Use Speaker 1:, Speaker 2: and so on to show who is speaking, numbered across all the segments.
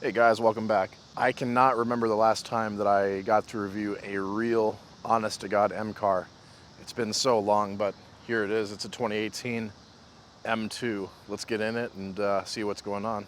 Speaker 1: Hey guys, welcome back. I cannot remember the last time that I got to review a real, honest-to-God M car. It's been so long, but here it is. It's a 2018 M2. Let's get in it and see what's going on.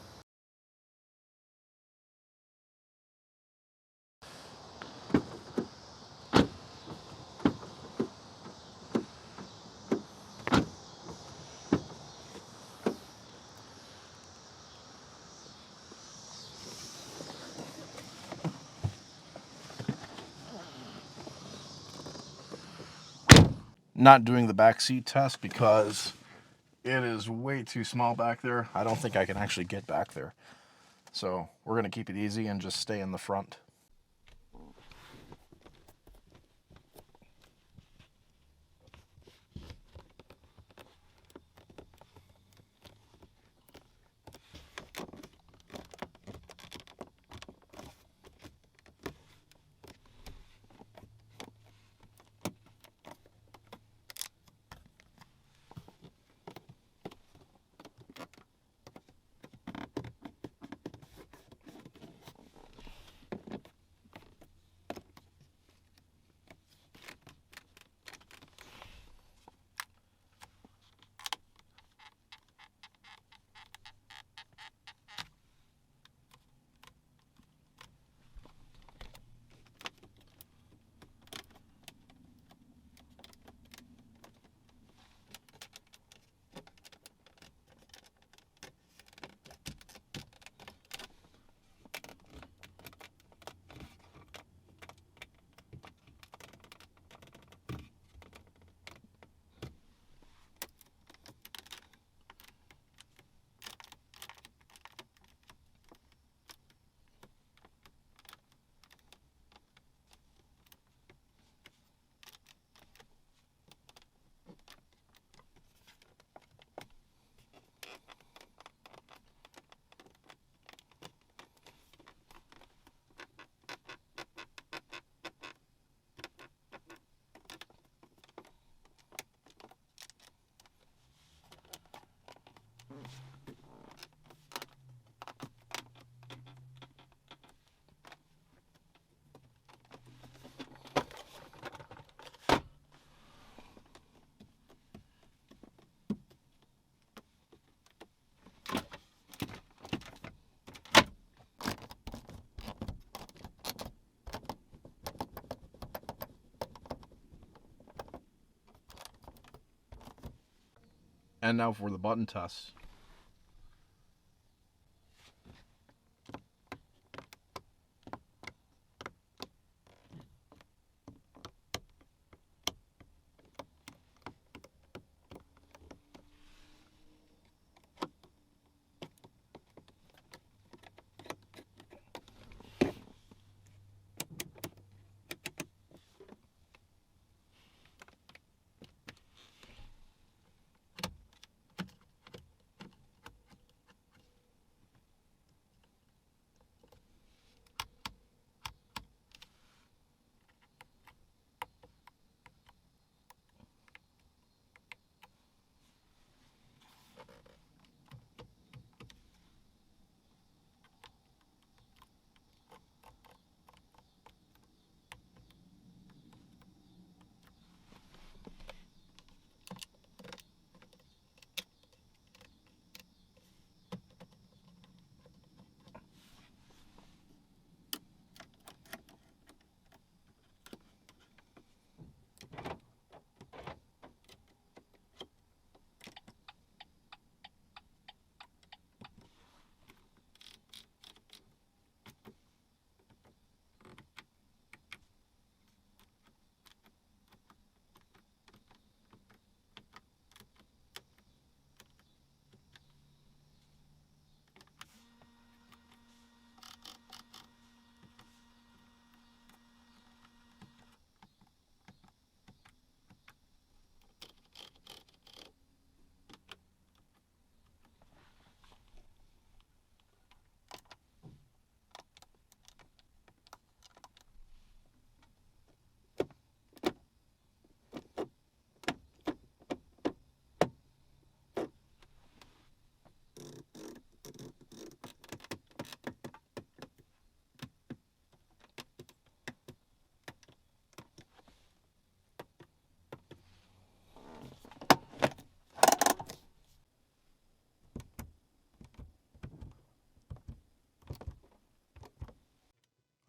Speaker 1: Not doing the back seat test because it is way too small back there. I don't think I can actually get back there. So we're going to keep it easy and just stay in the front. And now for the button test.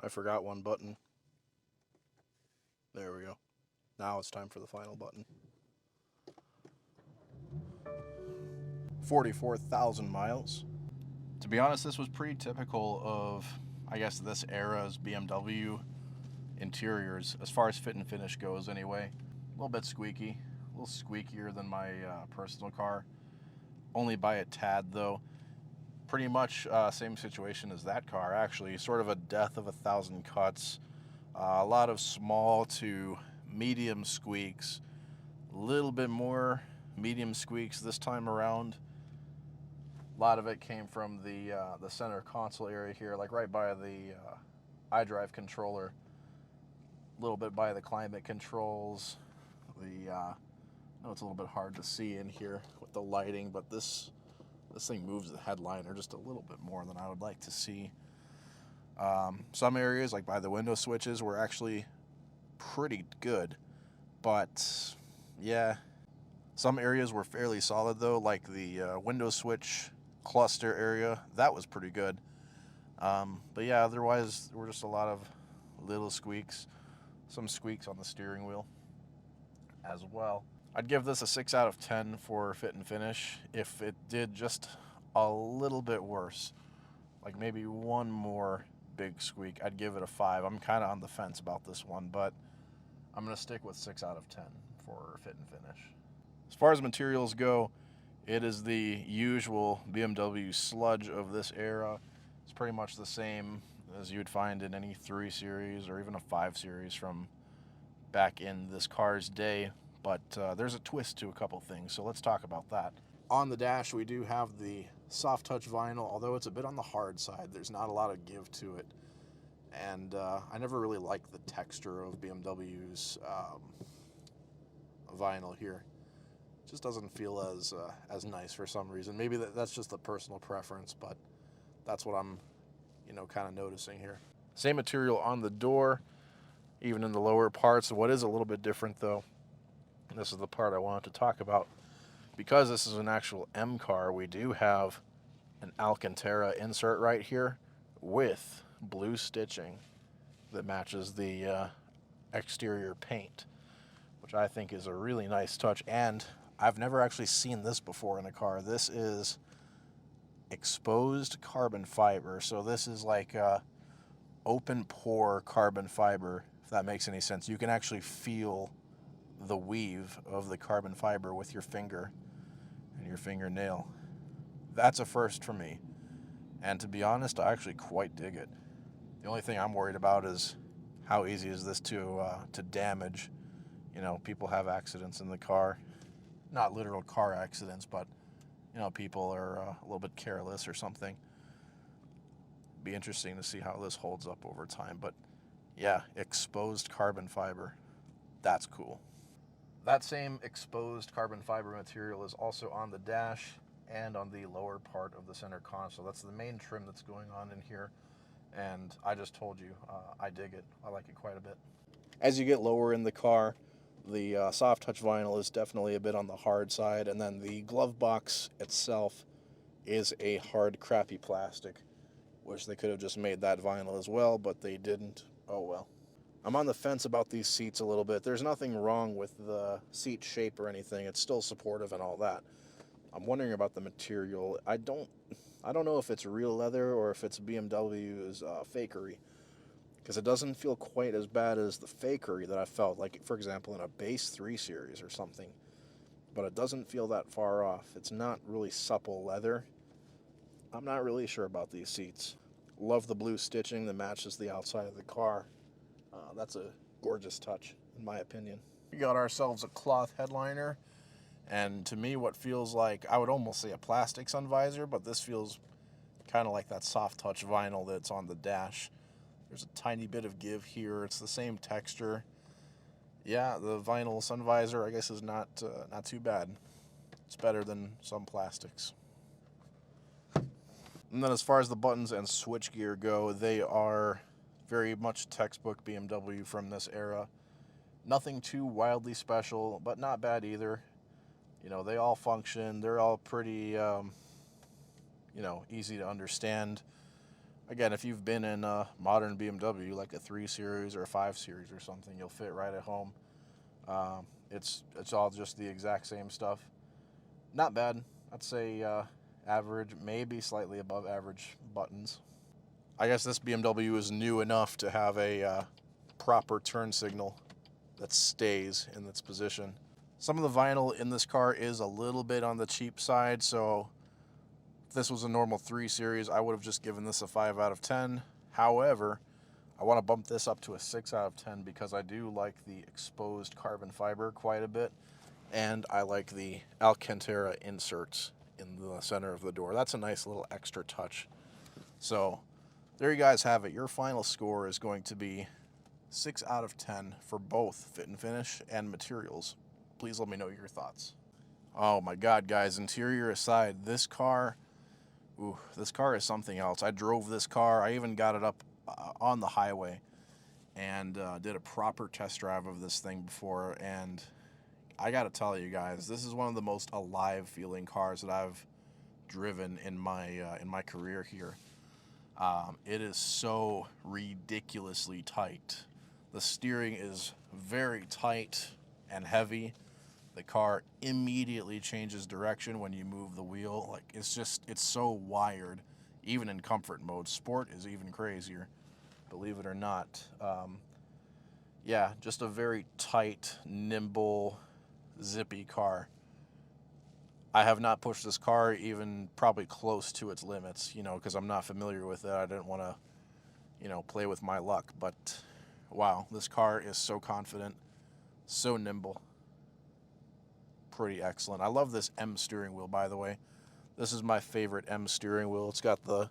Speaker 1: I forgot one button. There we go. Now it's time for the final button. 44,000 miles. To be honest, this was pretty typical of, I guess, this era's BMW interiors, as far as fit and finish goes anyway. A little bit squeaky, a little squeakier than my personal car. Only by a tad, though. Pretty much same situation as that car, actually. Sort of a death of 1,000 cuts. A lot of small to medium squeaks. A little bit more medium squeaks this time around. A lot of it came from the center console area here, like right by the iDrive controller. A little bit by the climate controls. I know it's a little bit hard to see in here with the lighting, but this thing moves the headliner just a little bit more than I would like to see. Some areas, like by the window switches, were actually pretty good, but yeah, some areas were fairly solid though, like the window switch cluster area. That was pretty good. But yeah, otherwise there were just a lot of little squeaks, some squeaks on the steering wheel as well. I'd give this a 6 out of 10 for fit and finish. If it did just a little bit worse, like maybe one more big squeak, I'd give it a 5. I'm kind of on the fence about this one, but I'm going to stick with 6 out of 10 for fit and finish. As far as materials go, it is the usual BMW sludge of this era. It's pretty much the same as you'd find in any 3 Series or even a 5 Series from back in this car's day. But there's a twist to a couple things, so let's talk about that. On the dash, we do have the soft touch vinyl, although it's a bit on the hard side. There's not a lot of give to it. And I never really liked the texture of BMW's vinyl here. It just doesn't feel as nice for some reason. Maybe that's just a personal preference, but that's what I'm, kind of noticing here. Same material on the door, even in the lower parts. What is a little bit different, though, and this is the part I wanted to talk about. Because this is an actual M car, we do have an Alcantara insert right here with blue stitching that matches the exterior paint, which I think is a really nice touch. And I've never actually seen this before in a car. This is exposed carbon fiber. So this is like open pore carbon fiber, if that makes any sense. You can actually feel the weave of the carbon fiber with your finger and your fingernail. That's a first for me. And to be honest, I actually quite dig it. The only thing I'm worried about is how easy is this to damage. People have accidents in the car. Not literal car accidents, but, people are a little bit careless or something. Be interesting to see how this holds up over time. But yeah, exposed carbon fiber. That's cool. That same exposed carbon fiber material is also on the dash and on the lower part of the center console. That's the main trim that's going on in here. And I just told you, I dig it. I like it quite a bit. As you get lower in the car, the soft touch vinyl is definitely a bit on the hard side. And then the glove box itself is a hard, crappy plastic. Wish they could have just made that vinyl as well, but they didn't. Oh well. I'm on the fence about these seats a little bit. There's nothing wrong with the seat shape or anything. It's still supportive and all that. I'm wondering about the material. I don't know if it's real leather or if it's BMW's fakery, because it doesn't feel quite as bad as the fakery that I felt, like, for example, in a base 3 Series or something. But it doesn't feel that far off. It's not really supple leather. I'm not really sure about these seats. Love the blue stitching that matches the outside of the car. That's a gorgeous touch, in my opinion. We got ourselves a cloth headliner, and to me what feels like, I would almost say a plastic sun visor, but this feels kind of like that soft touch vinyl that's on the dash. There's a tiny bit of give here. It's the same texture. Yeah, the vinyl sun visor, I guess, is not too bad. It's better than some plastics. And then as far as the buttons and switchgear go, they are very much textbook BMW from this era. Nothing too wildly special, but not bad either. They all function. They're all pretty, easy to understand. Again, if you've been in a modern BMW, like a 3 Series or a 5 Series or something, you'll fit right at home. It's all just the exact same stuff. Not bad. I'd say average, maybe slightly above average buttons. I guess this BMW is new enough to have a proper turn signal that stays in its position. Some of the vinyl in this car is a little bit on the cheap side, so if this was a normal 3 Series, I would have just given this a 5 out of 10. However, I want to bump this up to a 6 out of 10 because I do like the exposed carbon fiber quite a bit, and I like the Alcantara inserts in the center of the door. That's a nice little extra touch. So there you guys have it. Your final score is going to be 6 out of 10 for both fit and finish and materials. Please let me know your thoughts. Oh my God, guys, interior aside, this car is something else. I drove this car. I even got it up on the highway and did a proper test drive of this thing before. And I got to tell you guys, this is one of the most alive feeling cars that I've driven in my career here. It is so ridiculously tight. The steering is very tight and heavy. The car immediately changes direction when you move the wheel. Like, it's so wired, even in comfort mode. Sport is even crazier, believe it or not. Yeah, just a very tight, nimble, zippy car. I have not pushed this car even probably close to its limits, because I'm not familiar with it. I didn't want to, play with my luck. But wow, this car is so confident, so nimble. Pretty excellent. I love this M steering wheel, by the way. This is my favorite M steering wheel. It's got the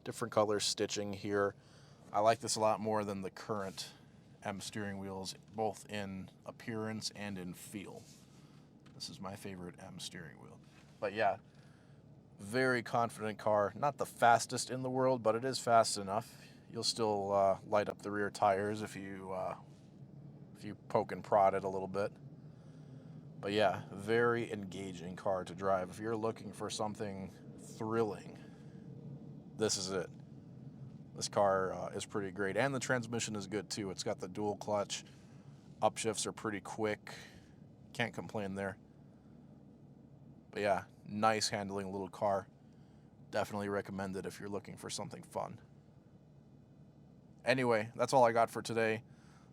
Speaker 1: different color stitching here. I like this a lot more than the current M steering wheels, both in appearance and in feel. This is my favorite M steering wheel. But yeah, very confident car. Not the fastest in the world, but it is fast enough. You'll still light up the rear tires if you poke and prod it a little bit. But yeah, very engaging car to drive. If you're looking for something thrilling, this is it. This car is pretty great. And the transmission is good too. It's got the dual clutch. Upshifts are pretty quick. Can't complain there. But yeah, nice handling little car. Definitely recommend it if you're looking for something fun. Anyway, that's all I got for today.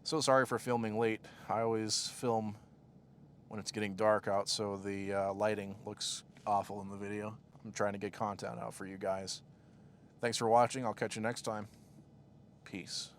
Speaker 1: So sorry for filming late. I always film when it's getting dark out, so the lighting looks awful in the video. I'm trying to get content out for you guys. Thanks for watching. I'll catch you next time. Peace.